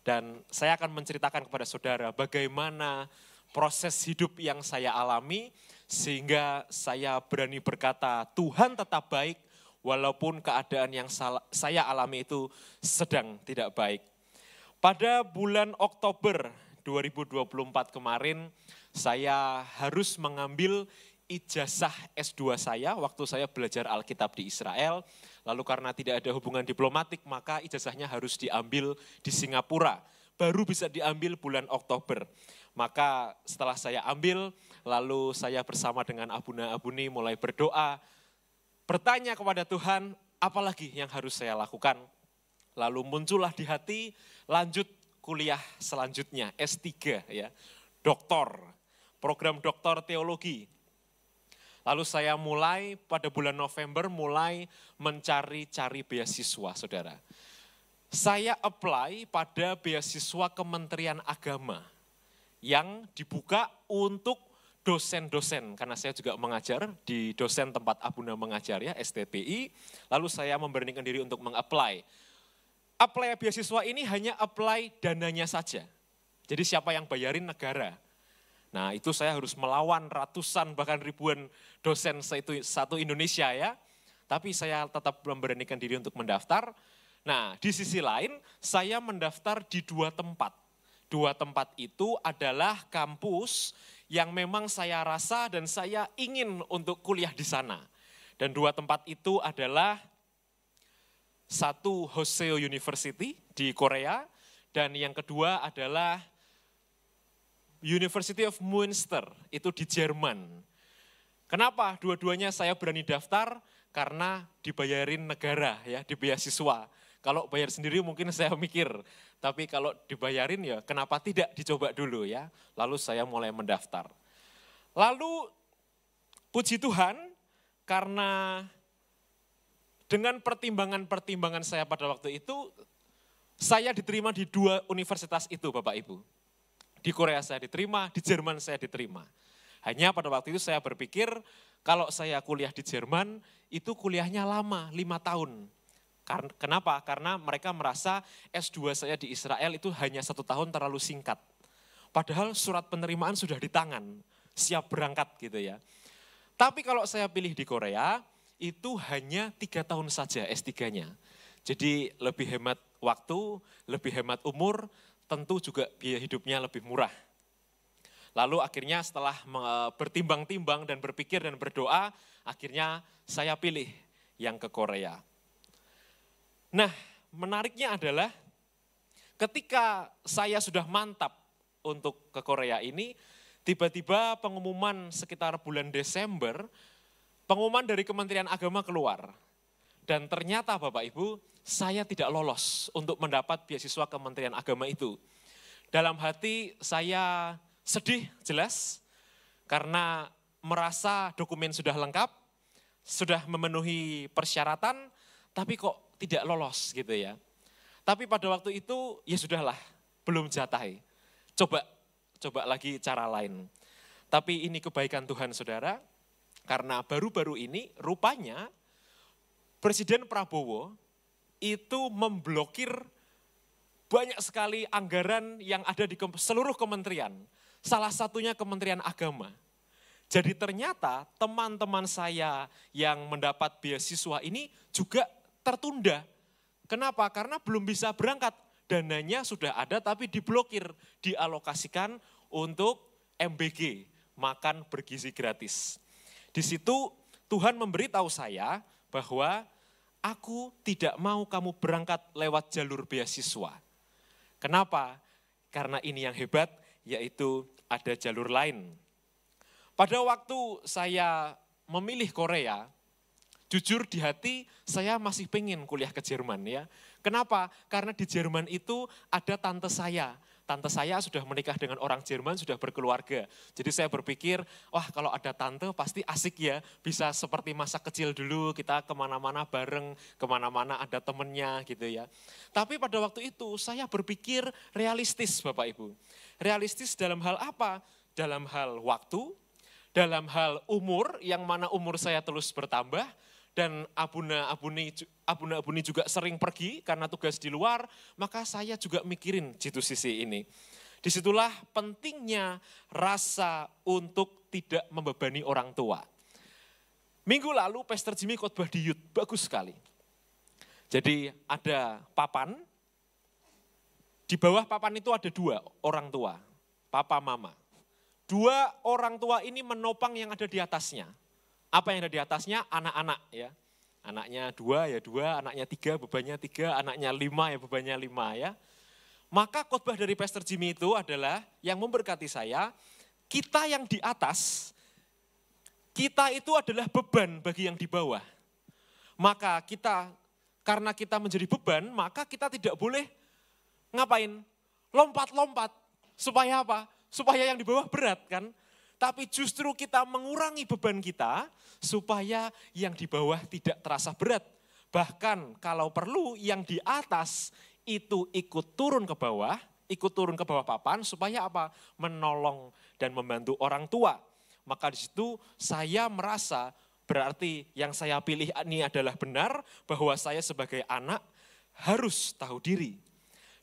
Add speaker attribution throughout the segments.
Speaker 1: Dan saya akan menceritakan kepada saudara bagaimana proses hidup yang saya alami sehingga saya berani berkata Tuhan tetap baik walaupun keadaan yang saya alami itu sedang tidak baik. Pada bulan Oktober 2024 kemarin saya harus mengambil ijazah S2 saya waktu saya belajar Alkitab di Israel. Lalu karena tidak ada hubungan diplomatik maka ijazahnya harus diambil di Singapura. Baru bisa diambil bulan Oktober. Maka setelah saya ambil, lalu saya bersama dengan Abuna-Abuni mulai berdoa, bertanya kepada Tuhan, apa lagi yang harus saya lakukan? Lalu muncullah di hati, lanjut kuliah selanjutnya, S3 ya, doktor, program doktor teologi. Lalu saya mulai pada bulan November mulai mencari-cari beasiswa, saudara. Saya apply pada beasiswa Kementerian Agama yang dibuka untuk dosen-dosen, karena saya juga mengajar di dosen tempat Abuna mengajar ya, STPI, lalu saya memberanikan diri untuk meng-apply. Apply beasiswa ini hanya apply dananya saja, jadi siapa yang bayarin negara. Nah itu saya harus melawan ratusan bahkan ribuan dosen satu Indonesia ya, tapi saya tetap memberanikan diri untuk mendaftar. Nah di sisi lain saya mendaftar di dua tempat. Dua tempat itu adalah kampus yang memang saya rasa dan saya ingin untuk kuliah di sana. Dan dua tempat itu adalah satu Hoseo University di Korea dan yang kedua adalah University of Münster, itu di Jerman. Kenapa dua-duanya saya berani daftar? Karena dibayarin negara ya, di beasiswa. Kalau bayar sendiri mungkin saya mikir, tapi kalau dibayarin ya kenapa tidak dicoba dulu ya. Lalu saya mulai mendaftar. Lalu puji Tuhan karena dengan pertimbangan-pertimbangan saya pada waktu itu, saya diterima di dua universitas itu Bapak Ibu. Di Korea saya diterima, di Jerman saya diterima. Hanya pada waktu itu saya berpikir kalau saya kuliah di Jerman itu kuliahnya lama, 5 tahun. Kenapa? Karena mereka merasa S2 saya di Israel itu hanya 1 tahun terlalu singkat. Padahal surat penerimaan sudah di tangan, siap berangkat gitu ya. Tapi kalau saya pilih di Korea, itu hanya 3 tahun saja S3-nya. Jadi lebih hemat waktu, lebih hemat umur, tentu juga biaya hidupnya lebih murah. Lalu akhirnya setelah bertimbang-timbang dan berpikir dan berdoa, akhirnya saya pilih yang ke Korea. Nah, menariknya adalah ketika saya sudah mantap untuk ke Korea ini, tiba-tiba pengumuman sekitar bulan Desember, pengumuman dari Kementerian Agama keluar. Dan ternyata Bapak Ibu, saya tidak lolos untuk mendapat beasiswa Kementerian Agama itu. Dalam hati saya sedih jelas, karena merasa dokumen sudah lengkap, sudah memenuhi persyaratan, tapi kok tidak lolos gitu ya. Tapi pada waktu itu ya sudahlah, belum jatah. Coba lagi cara lain. Tapi ini kebaikan Tuhan saudara, karena baru-baru ini rupanya Presiden Prabowo itu memblokir banyak sekali anggaran yang ada di seluruh kementerian. Salah satunya Kementerian Agama. Jadi ternyata teman-teman saya yang mendapat beasiswa ini juga tertunda. Kenapa? Karena belum bisa berangkat. Dananya sudah ada tapi diblokir, dialokasikan untuk MBG, makan bergizi gratis. Di situ Tuhan memberitahu saya bahwa aku tidak mau kamu berangkat lewat jalur beasiswa. Kenapa? Karena ini yang hebat, yaitu ada jalur lain. Pada waktu saya memilih Korea, jujur di hati saya masih pengen kuliah ke Jerman ya. Kenapa? Karena di Jerman itu ada tante saya. Tante saya sudah menikah dengan orang Jerman, sudah berkeluarga. Jadi saya berpikir, wah kalau ada tante pasti asik ya. Bisa seperti masa kecil dulu, kita kemana-mana bareng, kemana-mana ada temennya gitu ya. Tapi pada waktu itu saya berpikir realistis Bapak Ibu. Realistis dalam hal apa? Dalam hal waktu, dalam hal umur, yang mana umur saya terus bertambah, dan Abuna-Abuni juga sering pergi karena tugas di luar, maka saya juga mikirin situ sisi ini. Disitulah pentingnya rasa untuk tidak membebani orang tua. Minggu lalu Pastor Jimmy khotbah di youth, bagus sekali. Jadi ada papan, di bawah papan itu ada 2 orang tua, papa mama. 2 orang tua ini menopang yang ada di atasnya. Apa yang ada di atasnya? Anak-anak ya. Anaknya 2 ya 2, anaknya 3 bebannya 3, anaknya 5 ya bebannya 5 ya. Maka khotbah dari Pastor Jimmy itu adalah yang memberkati saya, kita yang di atas, kita itu adalah beban bagi yang di bawah. Maka karena kita menjadi beban, maka kita tidak boleh ngapain? Lompat-lompat. Supaya apa? Supaya yang di bawah berat kan. Tapi justru kita mengurangi beban kita, supaya yang di bawah tidak terasa berat. Bahkan kalau perlu yang di atas itu ikut turun ke bawah papan, supaya apa? Menolong dan membantu orang tua. Maka di situ saya merasa berarti yang saya pilih ini adalah benar, bahwa saya sebagai anak harus tahu diri.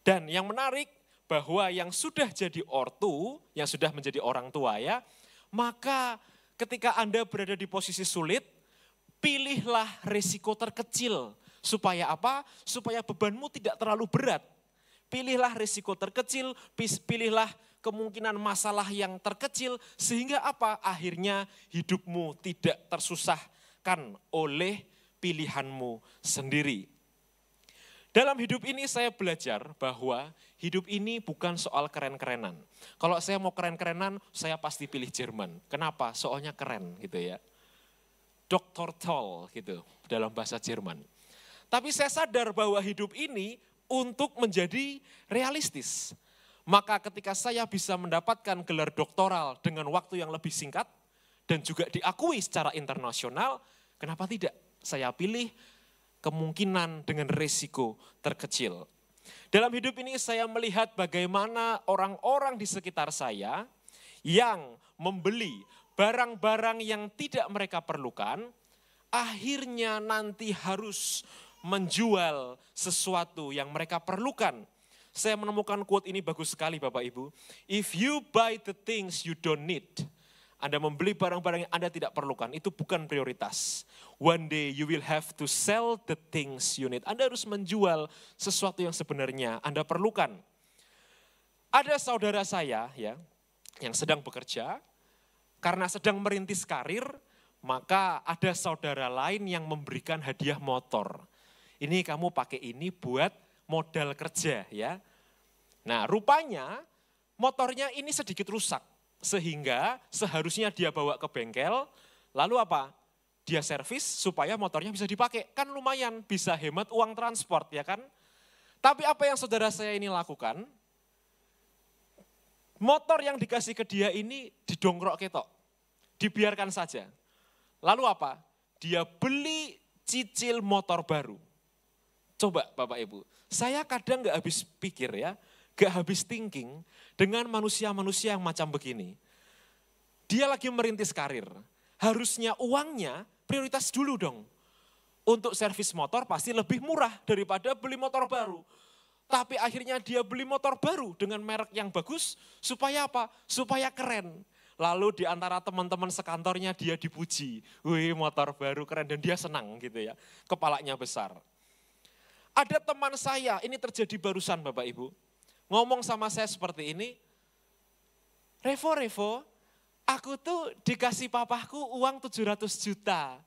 Speaker 1: Dan yang menarik bahwa yang sudah jadi ortu, yang sudah menjadi orang tua ya, maka ketika Anda berada di posisi sulit, pilihlah resiko terkecil. Supaya apa? Supaya bebanmu tidak terlalu berat. Pilihlah resiko terkecil, pilihlah kemungkinan masalah yang terkecil, sehingga apa? Akhirnya hidupmu tidak tersusahkan oleh pilihanmu sendiri. Dalam hidup ini saya belajar bahwa hidup ini bukan soal keren-kerenan. Kalau saya mau keren-kerenan, saya pasti pilih Jerman. Kenapa? Soalnya keren gitu ya. Dr. Toll gitu dalam bahasa Jerman. Tapi saya sadar bahwa hidup ini untuk menjadi realistis. Maka ketika saya bisa mendapatkan gelar doktoral dengan waktu yang lebih singkat dan juga diakui secara internasional, kenapa tidak? Saya pilih kemungkinan dengan resiko terkecil. Dalam hidup ini saya melihat bagaimana orang-orang di sekitar saya yang membeli barang-barang yang tidak mereka perlukan, akhirnya nanti harus menjual sesuatu yang mereka perlukan. Saya menemukan quote ini bagus sekali Bapak Ibu. If you buy the things you don't need, Anda membeli barang-barang yang Anda tidak perlukan, itu bukan prioritas. One day you will have to sell the things you need. Anda harus menjual sesuatu yang sebenarnya Anda perlukan. Ada saudara saya ya yang sedang bekerja, karena sedang merintis karir, maka ada saudara lain yang memberikan hadiah motor. Ini kamu pakai ini buat modal kerja ya. Nah rupanya motornya ini sedikit rusak. Sehingga seharusnya dia bawa ke bengkel, lalu apa? Dia servis supaya motornya bisa dipakai. Kan lumayan bisa hemat uang transport ya kan. Tapi apa yang saudara saya ini lakukan? Motor yang dikasih ke dia ini didongkrok ketok. Dibiarkan saja. Lalu apa? Dia beli cicil motor baru. Coba Bapak Ibu, saya kadang gak habis pikir ya, gak habis thinking dengan manusia-manusia yang macam begini. Dia lagi merintis karir, harusnya uangnya prioritas dulu dong. Untuk servis motor pasti lebih murah daripada beli motor baru. Tapi akhirnya dia beli motor baru dengan merek yang bagus, supaya apa? Supaya keren. Lalu di antara teman-teman sekantornya dia dipuji, wih motor baru keren, dan dia senang gitu ya, kepalanya besar. Ada teman saya, ini terjadi barusan Bapak Ibu, ngomong sama saya seperti ini, Revo, aku tuh dikasih papaku uang 700 juta.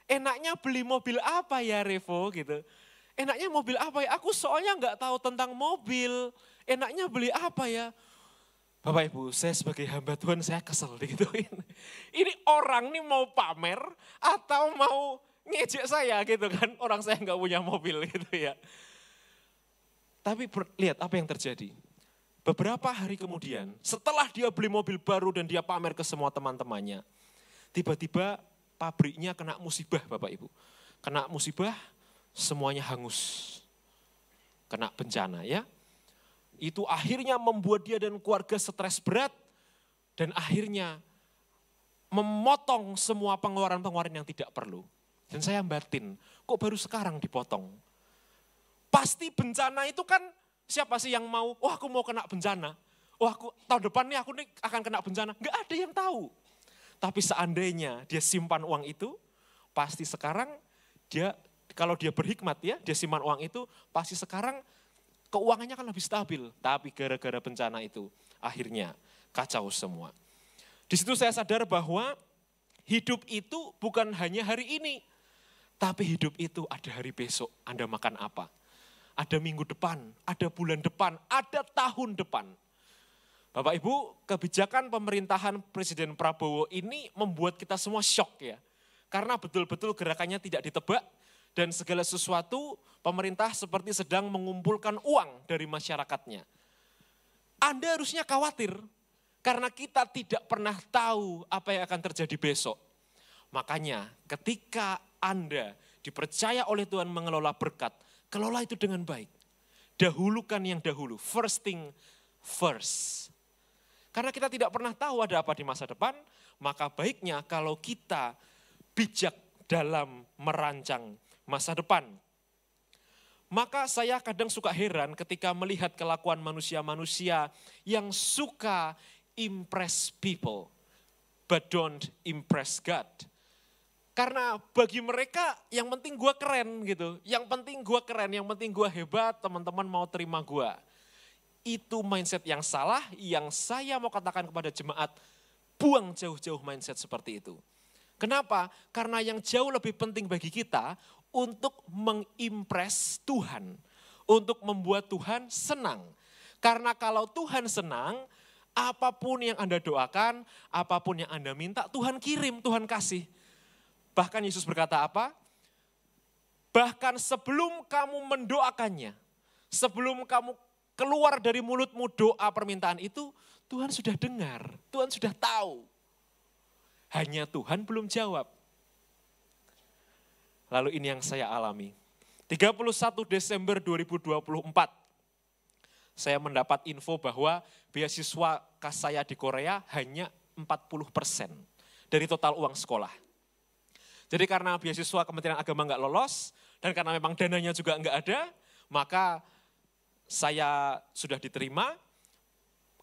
Speaker 1: Enaknya beli mobil apa ya Revo gitu. Enaknya mobil apa ya, aku soalnya nggak tahu tentang mobil, enaknya beli apa ya. Bapak Ibu, saya sebagai hamba Tuhan saya kesel digituin. Ini orang nih mau pamer atau mau ngejek saya gitu kan, orang saya nggak punya mobil gitu ya. Tapi lihat apa yang terjadi. Beberapa hari kemudian, setelah dia beli mobil baru dan dia pamer ke semua teman-temannya, tiba-tiba pabriknya kena musibah Bapak Ibu. Kena musibah, semuanya hangus. Kena bencana ya. Itu akhirnya membuat dia dan keluarga stres berat, dan akhirnya memotong semua pengeluaran-pengeluaran yang tidak perlu. Dan saya batin, kok baru sekarang dipotong? Pasti bencana itu kan siapa sih yang mau, oh aku mau kena bencana. Oh aku tahun depan nih aku nih akan kena bencana. Enggak ada yang tahu. Tapi seandainya dia simpan uang itu, pasti sekarang dia, kalau dia berhikmat ya, dia simpan uang itu, pasti sekarang keuangannya akan lebih stabil. Tapi gara-gara bencana itu, akhirnya kacau semua. Di situ saya sadar bahwa hidup itu bukan hanya hari ini. Tapi hidup itu ada hari besok, Anda makan apa? Ada minggu depan, ada bulan depan, ada tahun depan. Bapak Ibu, kebijakan pemerintahan Presiden Prabowo ini membuat kita semua syok ya. Karena betul-betul gerakannya tidak ditebak dan segala sesuatu pemerintah seperti sedang mengumpulkan uang dari masyarakatnya. Anda harusnya khawatir karena kita tidak pernah tahu apa yang akan terjadi besok. Makanya ketika Anda dipercaya oleh Tuhan mengelola berkat, kelola itu dengan baik. Dahulukan yang dahulu, first thing first. Karena kita tidak pernah tahu ada apa di masa depan, maka baiknya kalau kita bijak dalam merancang masa depan. Maka saya kadang suka heran ketika melihat kelakuan manusia-manusia yang suka impress people, but don't impress God. Karena bagi mereka yang penting gue keren gitu, yang penting gue keren, yang penting gue hebat, teman-teman mau terima gue. Itu mindset yang salah, yang saya mau katakan kepada jemaat, buang jauh-jauh mindset seperti itu. Kenapa? Karena yang jauh lebih penting bagi kita untuk mengimpress Tuhan, untuk membuat Tuhan senang. Karena kalau Tuhan senang, apapun yang Anda doakan, apapun yang Anda minta, Tuhan kirim, Tuhan kasih. Bahkan Yesus berkata apa? Bahkan sebelum kamu mendoakannya, sebelum kamu keluar dari mulutmu doa permintaan itu, Tuhan sudah dengar, Tuhan sudah tahu. Hanya Tuhan belum jawab. Lalu ini yang saya alami. 31 Desember 2024, saya mendapat info bahwa beasiswa saya di Korea hanya 40% dari total uang sekolah. Jadi karena beasiswa Kementerian Agama nggak lolos, dan karena memang dananya juga nggak ada, maka saya sudah diterima,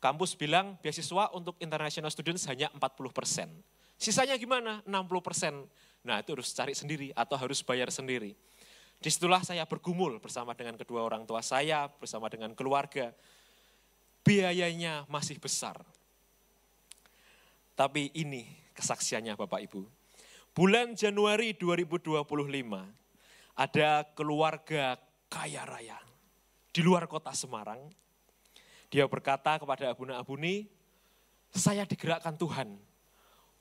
Speaker 1: kampus bilang beasiswa untuk international students hanya 40%. Sisanya gimana? 60%. Nah itu harus cari sendiri atau harus bayar sendiri. Disitulah saya bergumul bersama dengan kedua orang tua saya, bersama dengan keluarga. Biayanya masih besar. Tapi ini kesaksiannya Bapak Ibu. Bulan Januari 2025, ada keluarga kaya raya di luar kota Semarang. Dia berkata kepada abuna-abuni, saya digerakkan Tuhan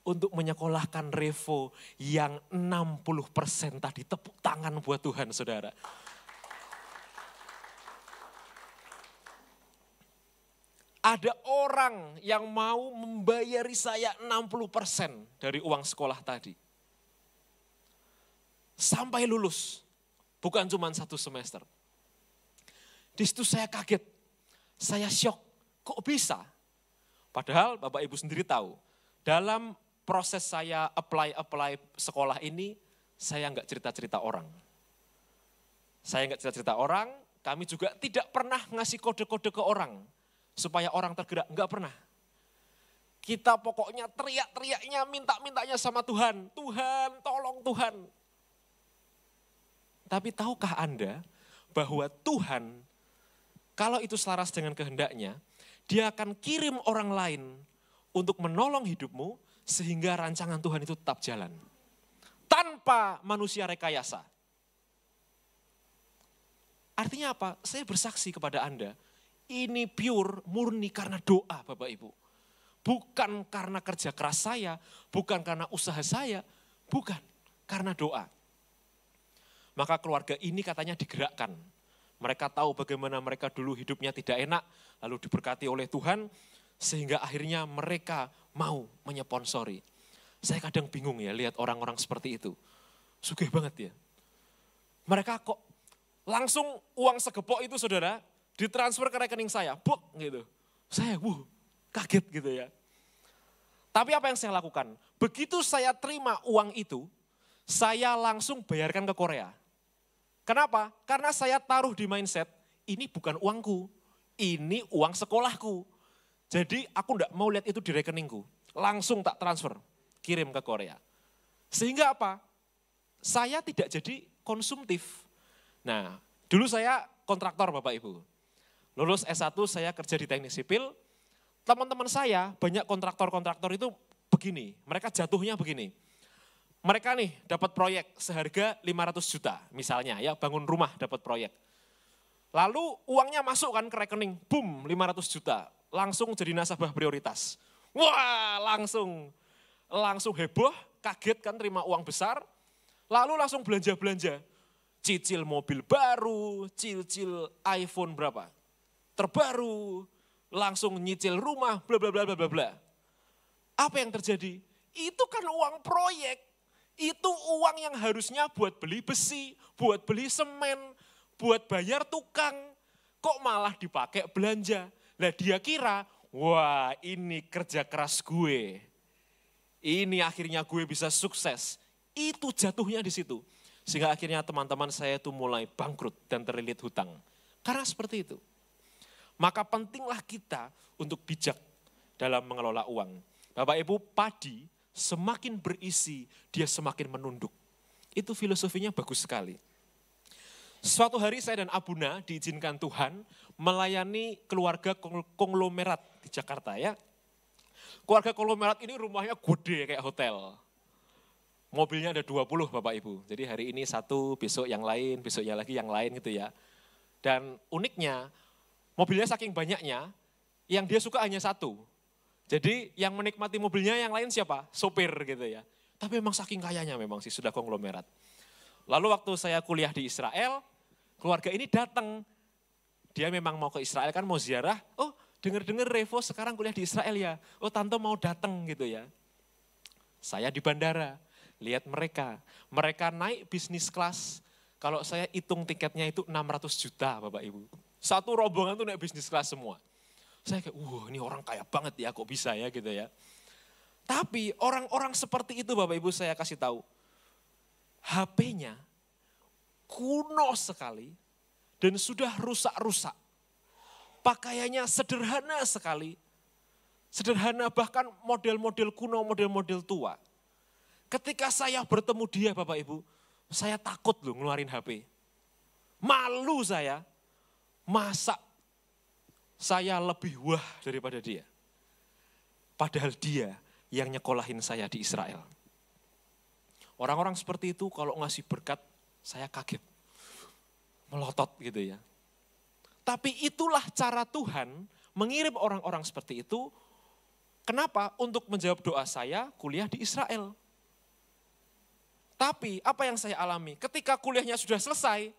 Speaker 1: untuk menyekolahkan Revo yang 60% tadi. Tepuk tangan buat Tuhan, saudara. Ada orang yang mau membayari saya 60% dari uang sekolah tadi. Sampai lulus, bukan cuma 1 semester. Di situ saya kaget, saya syok, kok bisa? Padahal Bapak Ibu sendiri tahu, dalam proses saya apply sekolah ini, saya enggak cerita-cerita orang. Saya enggak cerita-cerita orang, kami juga tidak pernah ngasih kode-kode ke orang, supaya orang tergerak, enggak pernah. Kita pokoknya teriak-teriaknya, minta-mintanya sama Tuhan, Tuhan tolong Tuhan. Tapi tahukah Anda bahwa Tuhan, kalau itu selaras dengan kehendaknya, dia akan kirim orang lain untuk menolong hidupmu, sehingga rancangan Tuhan itu tetap jalan. Tanpa manusia rekayasa. Artinya apa? Saya bersaksi kepada Anda, ini pure, murni karena doa Bapak Ibu. Bukan karena kerja keras saya, bukan karena usaha saya, bukan, karena doa. Maka keluarga ini katanya digerakkan. Mereka tahu bagaimana mereka dulu hidupnya tidak enak, lalu diberkati oleh Tuhan, sehingga akhirnya mereka mau menyponsori. Saya kadang bingung ya lihat orang-orang seperti itu. Sugih banget ya. Mereka kok langsung uang segepok itu saudara, ditransfer ke rekening saya, buk gitu. Saya kaget gitu ya. Tapi apa yang saya lakukan? Begitu saya terima uang itu, saya langsung bayarkan ke Korea. Kenapa? Karena saya taruh di mindset, ini bukan uangku, ini uang sekolahku. Jadi aku enggak mau lihat itu di rekeningku. Langsung tak transfer, kirim ke Korea. Sehingga apa? Saya tidak jadi konsumtif. Nah, dulu saya kontraktor Bapak Ibu. Lulus S1 saya kerja di teknik sipil. Teman-teman saya banyak kontraktor-kontraktor itu begini, mereka jatuhnya begini. Mereka nih dapat proyek seharga 500 juta misalnya ya, bangun rumah dapat proyek. Lalu uangnya masuk kan ke rekening, boom 500 juta, langsung jadi nasabah prioritas. Wah langsung heboh, kaget kan terima uang besar, lalu langsung belanja-belanja. Cicil mobil baru, cicil iPhone berapa? Terbaru, langsung nyicil rumah, bla bla bla bla bla. Apa yang terjadi? Itu kan uang proyek. Itu uang yang harusnya buat beli besi, buat beli semen, buat bayar tukang. Kok malah dipakai belanja? Lah dia kira, wah ini kerja keras gue. Ini akhirnya gue bisa sukses. Itu jatuhnya di situ. Sehingga akhirnya teman-teman saya itu mulai bangkrut dan terlilit hutang. Karena seperti itu. Maka pentinglah kita untuk bijak dalam mengelola uang. Bapak Ibu, padi semakin berisi, dia semakin menunduk. Itu filosofinya bagus sekali. Suatu hari saya dan Abuna diizinkan Tuhan melayani keluarga konglomerat di Jakarta ya. Keluarga konglomerat ini rumahnya gede kayak hotel. Mobilnya ada 20 Bapak Ibu. Jadi hari ini satu, besok yang lain, besoknya lagi yang lain gitu ya. Dan uniknya, mobilnya saking banyaknya, yang dia suka hanya satu. Jadi yang menikmati mobilnya yang lain siapa? Sopir gitu ya. Tapi memang saking kayanya memang sih sudah konglomerat. Lalu waktu saya kuliah di Israel, keluarga ini datang. Dia memang mau ke Israel kan mau ziarah. Oh dengar-dengar Revo sekarang kuliah di Israel ya. Oh tante mau datang gitu ya. Saya di bandara, lihat mereka. Mereka naik bisnis kelas. Kalau saya hitung tiketnya itu 600 juta Bapak Ibu. Satu rombongan tuh naik bisnis kelas semua. Saya kayak, ini orang kaya banget ya, kok bisa ya gitu ya. Tapi orang-orang seperti itu Bapak Ibu saya kasih tahu. HP-nya kuno sekali dan sudah rusak-rusak. Pakaiannya sederhana sekali. Sederhana bahkan model-model kuno, model-model tua. Ketika saya bertemu dia Bapak Ibu, saya takut loh ngeluarin HP. Malu saya, masa saya lebih wah daripada dia. Padahal dia yang nyekolahin saya di Israel. Orang-orang seperti itu kalau ngasih berkat, saya kaget. Melotot gitu ya. Tapi itulah cara Tuhan mengirim orang-orang seperti itu. Kenapa? Untuk menjawab doa saya kuliah di Israel. Tapi apa yang saya alami? Ketika kuliahnya sudah selesai,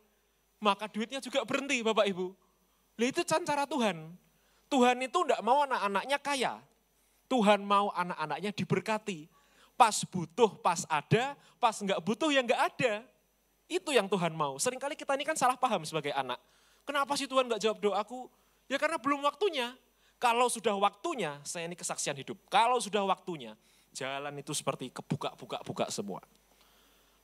Speaker 1: maka duitnya juga berhenti Bapak Ibu. Nah itu cara Tuhan. Tuhan itu enggak mau anak-anaknya kaya. Tuhan mau anak-anaknya diberkati. Pas butuh, pas ada, pas enggak butuh ya enggak ada. Itu yang Tuhan mau. Seringkali kita ini kan salah paham sebagai anak. Kenapa sih Tuhan enggak jawab doaku? Ya karena belum waktunya. Kalau sudah waktunya, saya ini kesaksian hidup. Kalau sudah waktunya, jalan itu seperti kebuka-buka semua.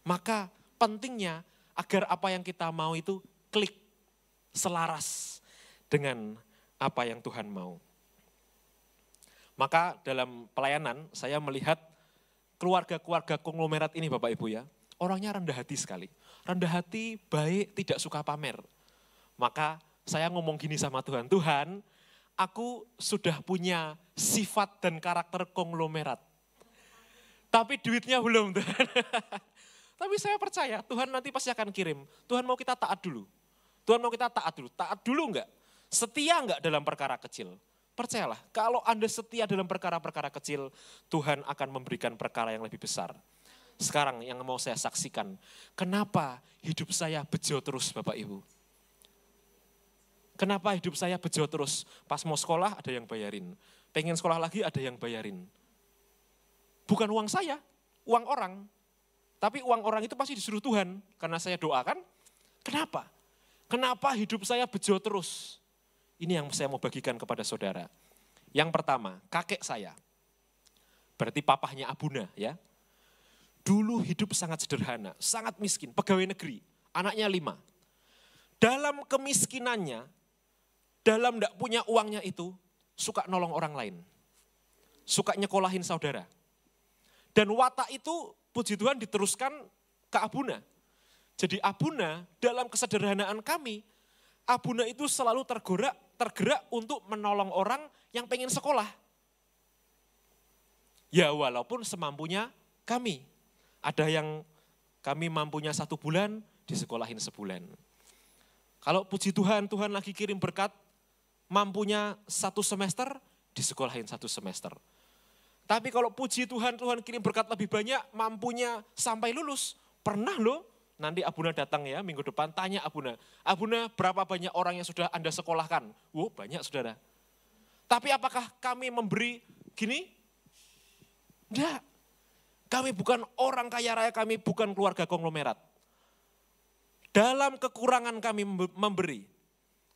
Speaker 1: Maka pentingnya agar apa yang kita mau itu klik, selaras dengan apa yang Tuhan mau. Maka dalam pelayanan saya melihat keluarga-keluarga konglomerat ini Bapak Ibu ya, orangnya rendah hati sekali. Rendah hati, baik, tidak suka pamer. Maka saya ngomong gini sama Tuhan, Tuhan aku sudah punya sifat dan karakter konglomerat. Tapi duitnya belum Tuhan. Tapi saya percaya Tuhan nanti pasti akan kirim. Tuhan mau kita taat dulu. Tuhan mau kita taat dulu. Taat dulu enggak? Setia enggak dalam perkara kecil? Percayalah, kalau Anda setia dalam perkara-perkara kecil, Tuhan akan memberikan perkara yang lebih besar. Sekarang yang mau saya saksikan, kenapa hidup saya bejo terus Bapak Ibu? Kenapa hidup saya bejo terus? Pas mau sekolah ada yang bayarin. Pengen sekolah lagi ada yang bayarin. Bukan uang saya, uang orang. Tapi uang orang itu pasti disuruh Tuhan, karena saya doakan. Kenapa? Kenapa hidup saya bejo terus? Ini yang saya mau bagikan kepada saudara. Yang pertama, kakek saya. Berarti papahnya Abuna ya. dulu hidup sangat sederhana, sangat miskin, pegawai negeri, anaknya 5. Dalam kemiskinannya, dalam tidak punya uangnya itu, suka nolong orang lain. Suka nyekolahin saudara. Dan watak itu puji Tuhan diteruskan ke Abuna. Jadi Abuna dalam kesederhanaan kami, Abuna itu selalu tergerak untuk menolong orang yang pengen sekolah. Ya walaupun semampunya kami. Ada yang kami mampunya 1 bulan, disekolahin sebulan. Kalau puji Tuhan, Tuhan lagi kirim berkat, mampunya 1 semester, disekolahin 1 semester. Tapi kalau puji Tuhan, Tuhan kirim berkat lebih banyak, mampunya sampai lulus. Pernah loh, nanti Abuna datang ya minggu depan, tanya Abuna. Abuna berapa banyak orang yang sudah Anda sekolahkan? Wow banyak saudara. Tapi apakah kami memberi gini? Enggak. Kami bukan orang kaya raya, kami bukan keluarga konglomerat. Dalam kekurangan kami memberi.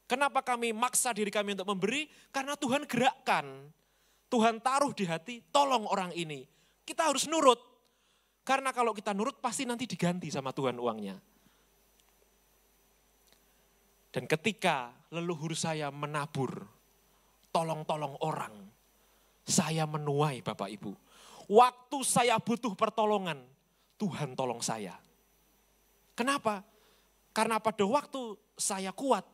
Speaker 1: Kenapa kami maksa diri kami untuk memberi? Karena Tuhan gerakkan. Tuhan taruh di hati, tolong orang ini. Kita harus nurut. Karena kalau kita nurut pasti nanti diganti sama Tuhan uangnya. Dan ketika leluhur saya menabur, tolong-tolong orang, saya menuai Bapak Ibu. Waktu saya butuh pertolongan, Tuhan tolong saya. Kenapa? Karena pada waktu saya kuat,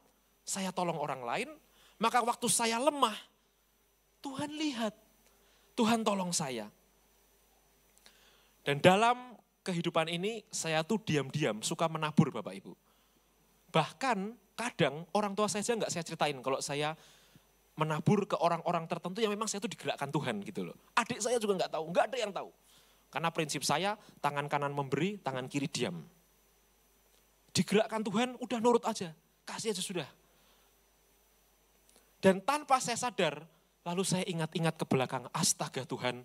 Speaker 1: saya tolong orang lain, maka waktu saya lemah, Tuhan lihat, Tuhan tolong saya. Dan dalam kehidupan ini, saya tuh diam-diam suka menabur Bapak Ibu. Bahkan kadang orang tua saya nggak saya ceritain kalau saya menabur ke orang-orang tertentu yang memang saya tuh digerakkan Tuhan gitu loh. Adik saya juga nggak tahu, nggak ada yang tahu. Karena prinsip saya, tangan kanan memberi, tangan kiri diam. Digerakkan Tuhan, udah nurut aja, kasih aja sudah. Dan tanpa saya sadar, lalu saya ingat-ingat ke belakang, astaga Tuhan,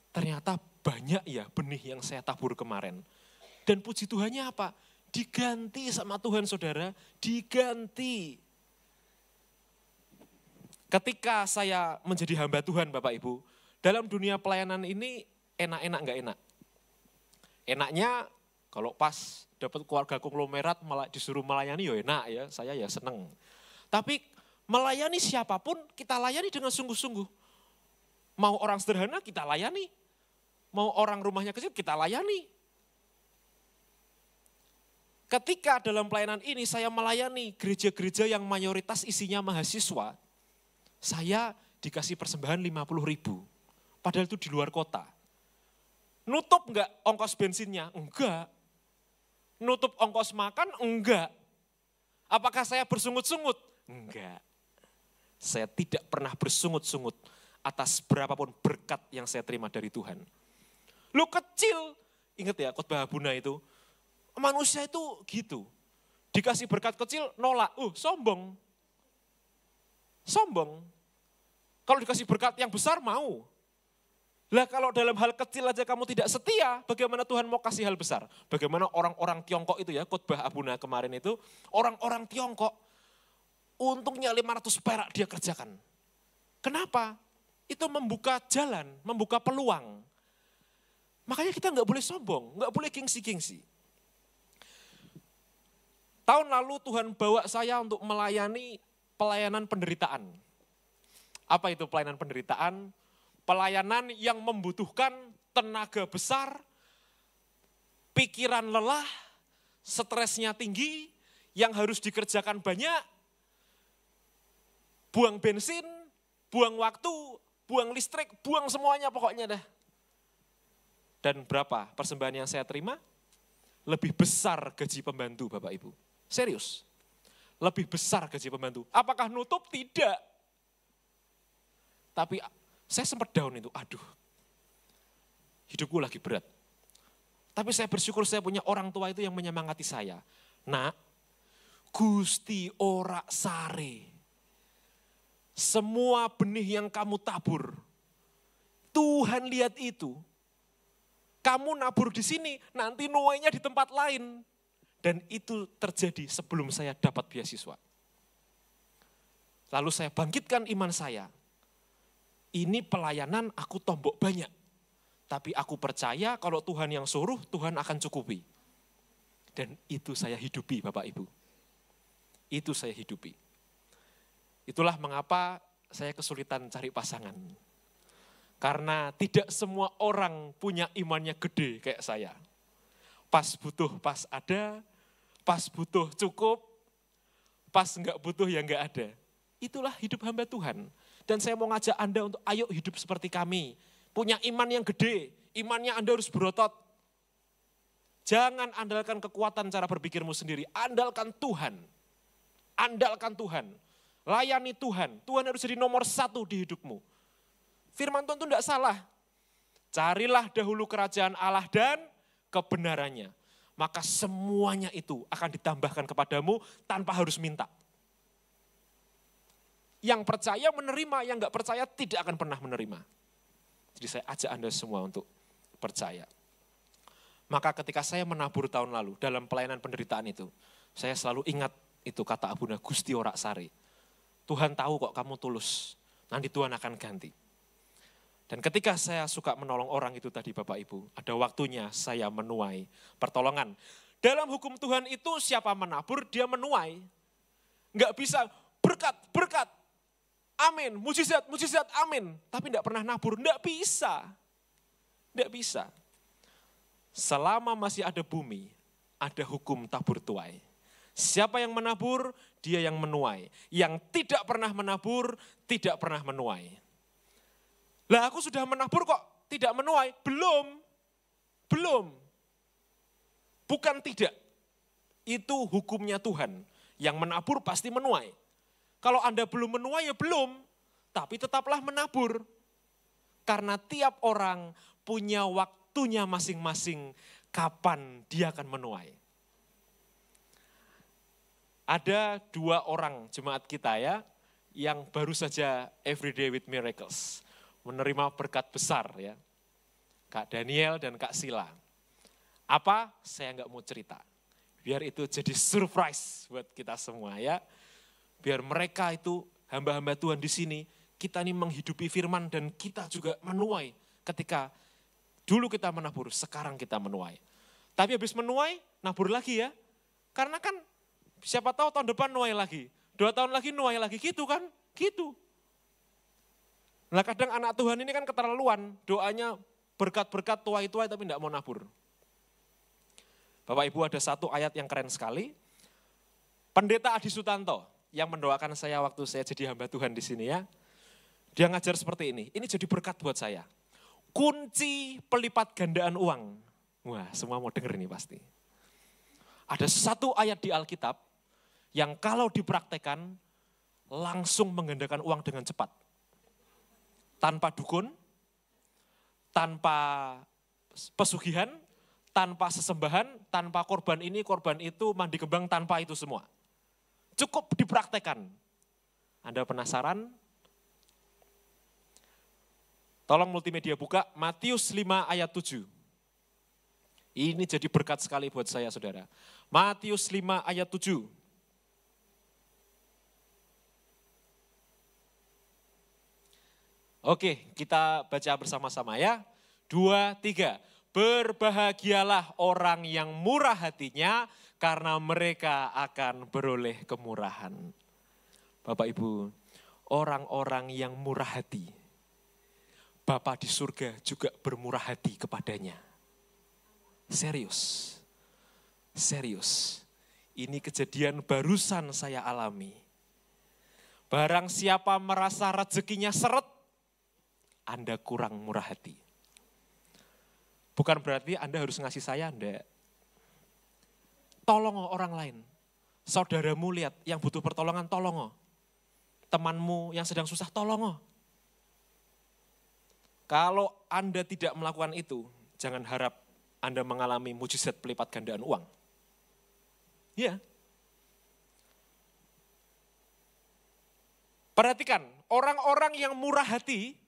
Speaker 1: ternyata banyak ya benih yang saya tabur kemarin. Dan puji Tuhannya apa? Diganti sama Tuhan saudara, diganti. Ketika saya menjadi hamba Tuhan Bapak Ibu, dalam dunia pelayanan ini enak-enak enggak enak. Enaknya kalau pas dapat keluarga konglomerat malah disuruh melayani ya enak ya, saya ya seneng. Tapi melayani siapapun kita layani dengan sungguh-sungguh. Mau orang sederhana kita layani, mau orang rumahnya kecil kita layani. Ketika dalam pelayanan ini saya melayani gereja-gereja yang mayoritas isinya mahasiswa, saya dikasih persembahan 50.000, padahal itu di luar kota. Nutup enggak ongkos bensinnya? Enggak. Nutup ongkos makan? Enggak. Apakah saya bersungut-sungut? Enggak. Saya tidak pernah bersungut-sungut atas berapapun berkat yang saya terima dari Tuhan. Lu kecil, ingat ya khotbah Abuna itu, manusia itu gitu. Dikasih berkat kecil, nolak, sombong. Sombong. Kalau dikasih berkat yang besar mau. Lah kalau dalam hal kecil aja kamu tidak setia, bagaimana Tuhan mau kasih hal besar? Bagaimana orang-orang Tiongkok itu ya, khotbah Abuna kemarin itu, orang-orang Tiongkok, untungnya 500 perak dia kerjakan. Kenapa? Itu membuka jalan, membuka peluang. Makanya kita nggak boleh sombong, nggak boleh gengsi-gengsi. Tahun lalu Tuhan bawa saya untuk melayani pelayanan penderitaan. Apa itu pelayanan penderitaan? Pelayanan yang membutuhkan tenaga besar, pikiran lelah, stresnya tinggi, yang harus dikerjakan banyak, buang bensin, buang waktu, buang listrik, buang semuanya pokoknya dah. Dan berapa persembahan yang saya terima? Lebih besar gaji pembantu Bapak Ibu. Serius. Lebih besar gaji pembantu. Apakah nutup? Tidak. Tapi saya sempat down itu, aduh. Hidupku lagi berat. Tapi saya bersyukur saya punya orang tua itu yang menyemangati saya. Nak, Gusti ora sare. Semua benih yang kamu tabur, Tuhan lihat itu. Kamu nabur di sini, nanti nuainya di tempat lain. Dan itu terjadi sebelum saya dapat beasiswa. Lalu saya bangkitkan iman saya. Ini pelayanan aku tombok banyak. Tapi aku percaya kalau Tuhan yang suruh, Tuhan akan cukupi. Dan itu saya hidupi Bapak Ibu. Itu saya hidupi. Itulah mengapa saya kesulitan cari pasangan. Karena tidak semua orang punya imannya gede kayak saya. Pas butuh, pas ada, pas butuh cukup, pas enggak butuh ya enggak ada. Itulah hidup hamba Tuhan. Dan saya mau ngajak Anda untuk ayo hidup seperti kami. Punya iman yang gede, imannya Anda harus berotot. Jangan andalkan kekuatan cara berpikirmu sendiri, andalkan Tuhan. Andalkan Tuhan, layani Tuhan. Tuhan harus jadi nomor 1 di hidupmu. Firman Tuhan itu tidak salah. Carilah dahulu kerajaan Allah dan kebenarannya. Maka semuanya itu akan ditambahkan kepadamu tanpa harus minta. Yang percaya menerima, yang enggak percaya tidak akan pernah menerima. Jadi saya ajak Anda semua untuk percaya. Maka ketika saya menabur tahun lalu dalam pelayanan penderitaan itu, saya selalu ingat itu kata Abuna Gusti Ora Sari. Tuhan tahu kok kamu tulus, nanti Tuhan akan ganti. Dan ketika saya suka menolong orang itu tadi Bapak Ibu, ada waktunya saya menuai pertolongan. Dalam hukum Tuhan itu siapa menabur, dia menuai. Enggak bisa berkat, berkat, amin, mujizat, mujizat, amin. Tapi enggak pernah nabur, enggak bisa. Enggak bisa. Selama masih ada bumi, ada hukum tabur tuai. Siapa yang menabur, dia yang menuai. Yang tidak pernah menabur, tidak pernah menuai. Lah aku sudah menabur kok tidak menuai? Belum. Belum. Bukan tidak. Itu hukumnya Tuhan. Yang menabur pasti menuai. Kalau Anda belum menuai ya belum. Tapi tetaplah menabur. Karena tiap orang punya waktunya masing-masing kapan dia akan menuai. Ada 2 orang jemaat kita ya, yang baru saja Everyday with Miracles. Menerima berkat besar ya. Kak Daniel dan Kak Sila. Apa? Saya enggak mau cerita. Biar itu jadi surprise buat kita semua ya. Biar mereka itu hamba-hamba Tuhan di sini, kita ini menghidupi firman dan kita juga menuai. Ketika dulu kita menabur, sekarang kita menuai. Tapi habis menuai, nabur lagi ya. Karena kan siapa tahu tahun depan nuai lagi. 2 tahun lagi nuai lagi, gitu kan? Gitu. Nah kadang anak Tuhan ini kan keterlaluan, doanya berkat-berkat tuai-tuai tapi tidak mau nabur. Bapak Ibu ada satu ayat yang keren sekali. Pendeta Adi Sutanto yang mendoakan saya waktu saya jadi hamba Tuhan di sini ya. Dia ngajar seperti ini jadi berkat buat saya. Kunci pelipat gandaan uang. Wah semua mau denger ini pasti. Ada satu ayat di Alkitab yang kalau dipraktekan langsung menggandakan uang dengan cepat. Tanpa dukun, tanpa pesugihan, tanpa sesembahan, tanpa korban ini, korban itu, mandi kembang, tanpa itu semua. Cukup dipraktekan. Anda penasaran? Tolong multimedia buka Matius 5 ayat 7. Ini jadi berkat sekali buat saya saudara. Matius 5 ayat 7. Oke, kita baca bersama-sama ya. 2, 3. Berbahagialah orang yang murah hatinya karena mereka akan beroleh kemurahan. Bapak Ibu, orang-orang yang murah hati, Bapa di surga juga bermurah hati kepadanya. Serius, serius. Ini kejadian barusan saya alami. Barang siapa merasa rezekinya seret, Anda kurang murah hati. Bukan berarti Anda harus ngasih saya, enggak. Tolong orang lain. Saudaramu lihat yang butuh pertolongan, tolong. Temanmu yang sedang susah, tolong. Kalau Anda tidak melakukan itu, jangan harap Anda mengalami mujizat pelipat gandaan uang. Ya. Perhatikan, orang-orang yang murah hati,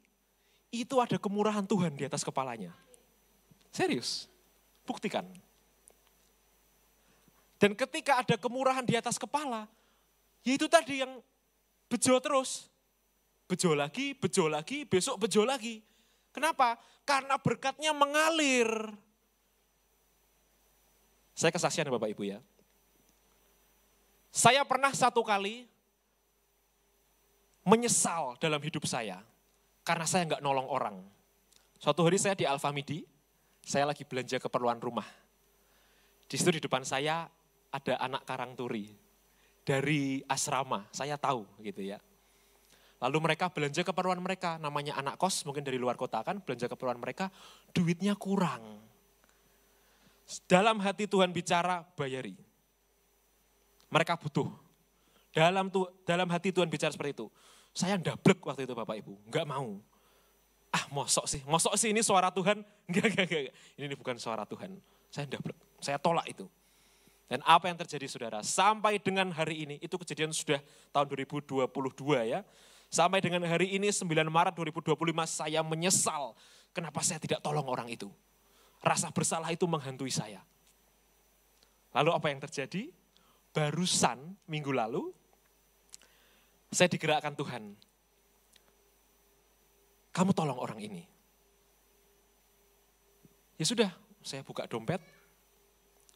Speaker 1: itu ada kemurahan Tuhan di atas kepalanya. Serius, buktikan. Dan ketika ada kemurahan di atas kepala, ya itu tadi yang bejo terus. Bejo lagi, besok bejo lagi. Kenapa? Karena berkatnya mengalir. Saya kesaksian Bapak Ibu ya. Saya pernah satu kali menyesal dalam hidup saya. Karena saya nggak nolong orang. Suatu hari saya di Alfamidi, saya lagi belanja keperluan rumah. Di situ di depan saya ada anak karang turi dari asrama, saya tahu gitu ya. Lalu mereka belanja keperluan mereka, namanya anak kos mungkin dari luar kota kan, belanja keperluan mereka, duitnya kurang. Dalam hati Tuhan bicara, bayari. Mereka butuh. Dalam hati Tuhan bicara seperti itu. Saya ndablek waktu itu Bapak Ibu, enggak mau. Mosok sih ini suara Tuhan? Enggak. Ini bukan suara Tuhan. Saya ndablek, saya tolak itu. Dan apa yang terjadi saudara, sampai dengan hari ini, itu kejadian sudah tahun 2022 ya. Sampai dengan hari ini 9 Maret 2025 saya menyesal kenapa saya tidak tolong orang itu. Rasa bersalah itu menghantui saya. Lalu apa yang terjadi? Barusan minggu lalu saya digerakkan Tuhan. Kamu tolong orang ini. Ya sudah, saya buka dompet,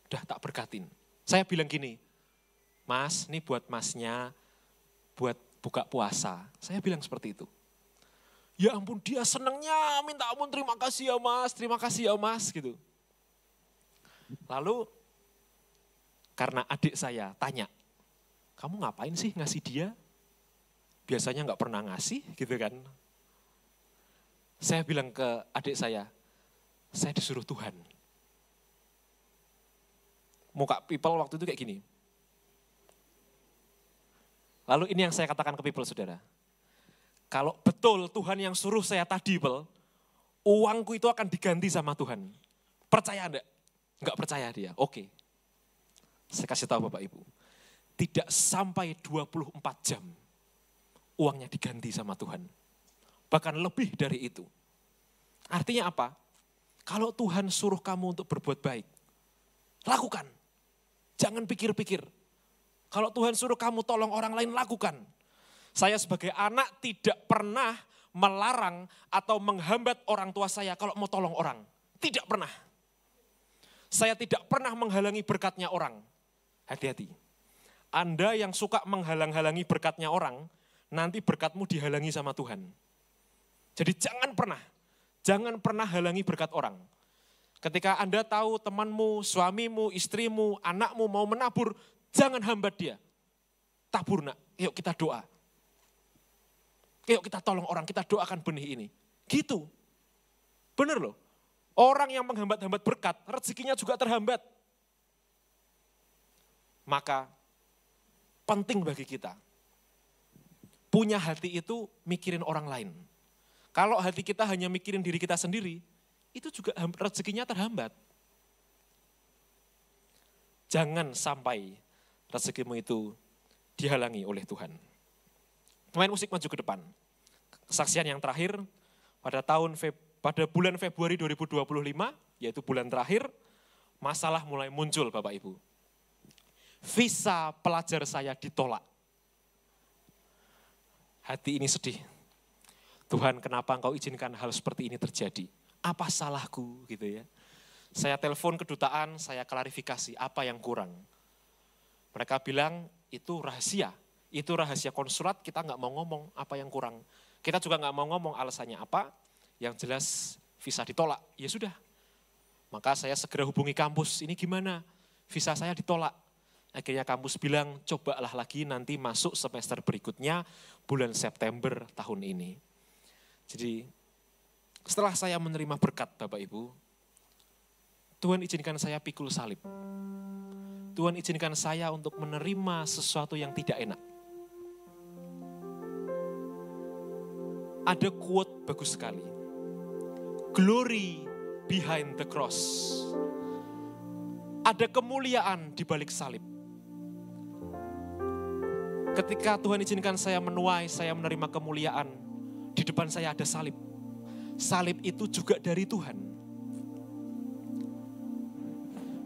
Speaker 1: udah tak berkatin. Saya bilang gini, Mas, ini buat masnya, buat buka puasa. Saya bilang seperti itu. Ya ampun, dia senangnya, minta ampun, terima kasih ya mas, gitu. Lalu, karena adik saya tanya, kamu ngapain sih ngasih dia? Biasanya nggak pernah ngasih, gitu kan. Saya bilang ke adik saya disuruh Tuhan. Muka people waktu itu kayak gini. Lalu ini yang saya katakan ke people saudara. Kalau betul Tuhan yang suruh saya tadi people, uangku itu akan diganti sama Tuhan. Percaya enggak? Enggak percaya dia, oke. Saya kasih tahu Bapak Ibu. Tidak sampai 24 jam uangnya diganti sama Tuhan. Bahkan lebih dari itu. Artinya apa? Kalau Tuhan suruh kamu untuk berbuat baik, lakukan. Jangan pikir-pikir. Kalau Tuhan suruh kamu tolong orang lain, lakukan. Saya sebagai anak tidak pernah melarang atau menghambat orang tua saya kalau mau tolong orang. Tidak pernah. Saya tidak pernah menghalangi berkatnya orang. Hati-hati. Anda yang suka menghalang-halangi berkatnya orang, nanti berkatmu dihalangi sama Tuhan. Jadi jangan pernah halangi berkat orang. Ketika Anda tahu temanmu, suamimu, istrimu, anakmu mau menabur, jangan hambat dia. Tabur nak, yuk kita doa. Yuk kita tolong orang, kita doakan benih ini. Gitu. Benar loh. Orang yang menghambat-hambat berkat, rezekinya juga terhambat. Maka penting bagi kita. Punya hati itu mikirin orang lain. Kalau hati kita hanya mikirin diri kita sendiri, itu juga rezekinya terhambat. Jangan sampai rezekimu itu dihalangi oleh Tuhan. Pemain musik maju ke depan. Kesaksian yang terakhir pada bulan Februari 2025, yaitu bulan terakhir, masalah mulai muncul Bapak Ibu. Visa pelajar saya ditolak. Hati ini sedih. Tuhan, kenapa Engkau izinkan hal seperti ini terjadi? Apa salahku gitu ya. Saya telepon kedutaan, saya klarifikasi apa yang kurang. Mereka bilang itu rahasia konsulat, kita nggak mau ngomong apa yang kurang. Kita juga nggak mau ngomong alasannya apa, yang jelas visa ditolak, ya sudah. Maka saya segera hubungi kampus, ini gimana? Visa saya ditolak. Akhirnya kampus bilang, cobalah lagi nanti masuk semester berikutnya bulan September tahun ini. Jadi setelah saya menerima berkat Bapak Ibu, Tuhan izinkan saya pikul salib. Tuhan izinkan saya untuk menerima sesuatu yang tidak enak. Ada quote bagus sekali. Glory behind the cross. Ada kemuliaan di balik salib. Ketika Tuhan izinkan saya menuai, saya menerima kemuliaan, di depan saya ada salib. Salib itu juga dari Tuhan.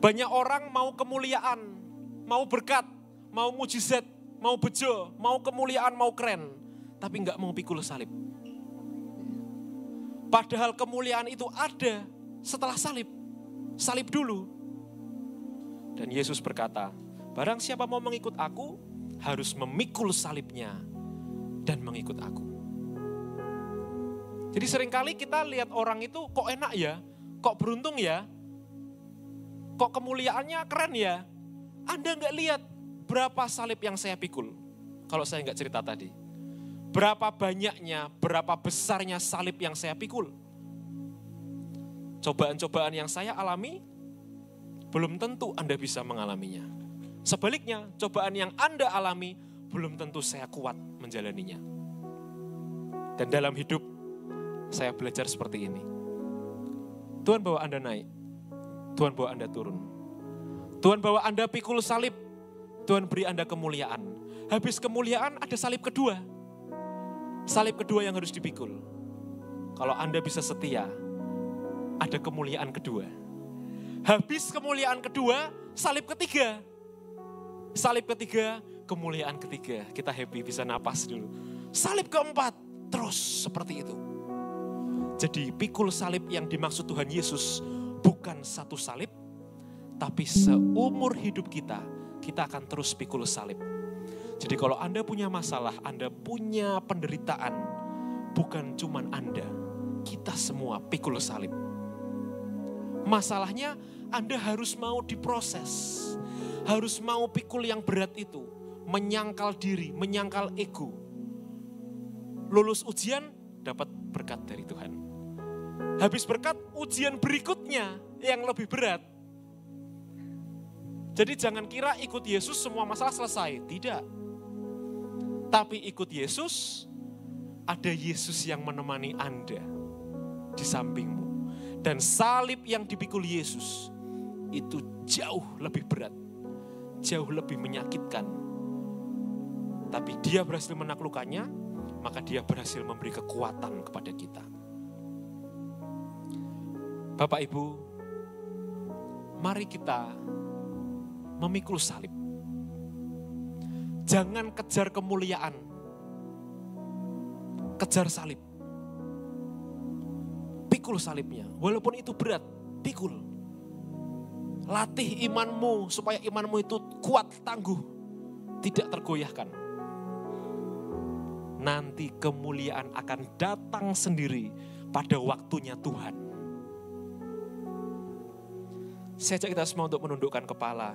Speaker 1: Banyak orang mau kemuliaan, mau berkat, mau mujizat, mau bejo, mau kemuliaan, mau keren. Tapi enggak mau pikul salib. Padahal kemuliaan itu ada setelah salib. Salib dulu. Dan Yesus berkata, barang siapa mau mengikut aku, harus memikul salibnya dan mengikut aku. Jadi seringkali kita lihat orang itu kok enak ya, kok beruntung ya, kok kemuliaannya keren ya. Anda nggak lihat berapa salib yang saya pikul. Kalau saya nggak cerita tadi. Berapa banyaknya, berapa besarnya salib yang saya pikul. Cobaan-cobaan yang saya alami, belum tentu Anda bisa mengalaminya. Sebaliknya, cobaan yang Anda alami, belum tentu saya kuat menjalaninya. Dan dalam hidup, saya belajar seperti ini. Tuhan bawa Anda naik, Tuhan bawa Anda turun. Tuhan bawa Anda pikul salib, Tuhan beri Anda kemuliaan. Habis kemuliaan ada salib kedua. Salib kedua yang harus dipikul. Kalau Anda bisa setia, ada kemuliaan kedua. Habis kemuliaan kedua, salib ketiga. Salib ketiga, kemuliaan ketiga. Kita happy, bisa napas dulu. Salib keempat, terus seperti itu. Jadi pikul salib yang dimaksud Tuhan Yesus bukan satu salib, tapi seumur hidup kita akan terus pikul salib. Jadi kalau Anda punya masalah, Anda punya penderitaan, bukan cuman Anda, kita semua pikul salib. Masalahnya Anda harus mau diproses, harus mau pikul yang berat itu, menyangkal diri, menyangkal ego. Lulus ujian, dapat berkat dari Tuhan. Habis berkat, ujian berikutnya yang lebih berat. Jadi jangan kira ikut Yesus semua masalah selesai, tidak. Tapi ikut Yesus, ada Yesus yang menemani Anda di sampingmu. Dan salib yang dipikul Yesus itu jauh lebih berat, jauh lebih menyakitkan. Tapi dia berhasil menaklukkannya, maka dia berhasil memberi kekuatan kepada kita. Bapak Ibu, mari kita memikul salib. Jangan kejar kemuliaan, kejar salib. Pikul salibnya, walaupun itu berat, pikul. Latih imanmu supaya imanmu itu kuat, tangguh, tidak tergoyahkan. Nanti kemuliaan akan datang sendiri pada waktunya Tuhan. Saya ajak kita semua untuk menundukkan kepala.